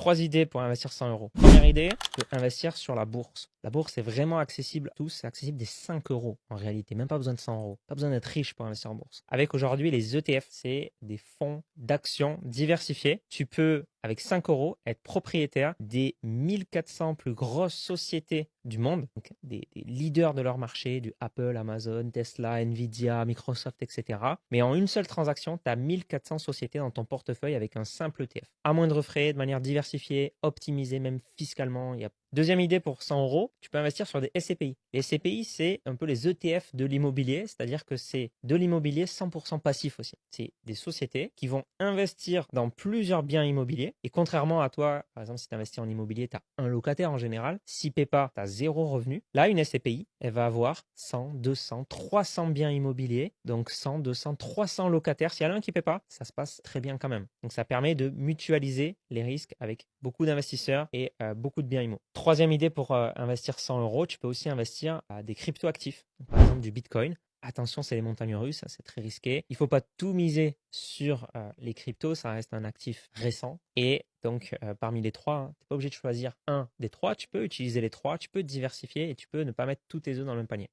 3 idées pour investir 100 euros. Première idée, tu peux investir sur la bourse. La bourse est vraiment accessible à tous, c'est accessible des 5 euros en réalité, même pas besoin de 100 euros. Pas besoin d'être riche pour investir en bourse. Avec aujourd'hui les ETF, c'est des fonds d'actions diversifiés. Tu peux, avec 5 euros, être propriétaire des 1400 plus grosses sociétés du monde, donc des leaders de leur marché, du Apple, Amazon, Tesla, Nvidia, Microsoft, etc. Mais en une seule transaction, tu as 1400 sociétés dans ton portefeuille avec un simple ETF. À moindre frais, de manière diversifiée, optimisée même fiscalement. Deuxième idée pour 100 euros, tu peux investir sur des SCPI. Les SCPI, c'est un peu les ETF de l'immobilier, c'est-à-dire que c'est de l'immobilier 100% passif aussi. C'est des sociétés qui vont investir dans plusieurs biens immobiliers. Et contrairement à toi, par exemple, si tu investis en immobilier, tu as un locataire en général. Si paie pas, tu as zéro revenu. Là, une SCPI, elle va avoir 100, 200, 300 biens immobiliers. Donc 100, 200, 300 locataires. S'il y en a un qui paie pas, ça se passe très bien quand même. Donc ça permet de mutualiser les risques avec beaucoup d'investisseurs et beaucoup de biens immo. Troisième idée pour investir 100 euros, tu peux aussi investir à des crypto-actifs, par exemple du Bitcoin. Attention, c'est les montagnes russes, c'est très risqué. Il ne faut pas tout miser sur les cryptos, ça reste un actif récent. Et donc, parmi les trois, tu n'es pas obligé de choisir un des trois, tu peux utiliser les trois, tu peux diversifier et tu peux ne pas mettre tous tes œufs dans le même panier.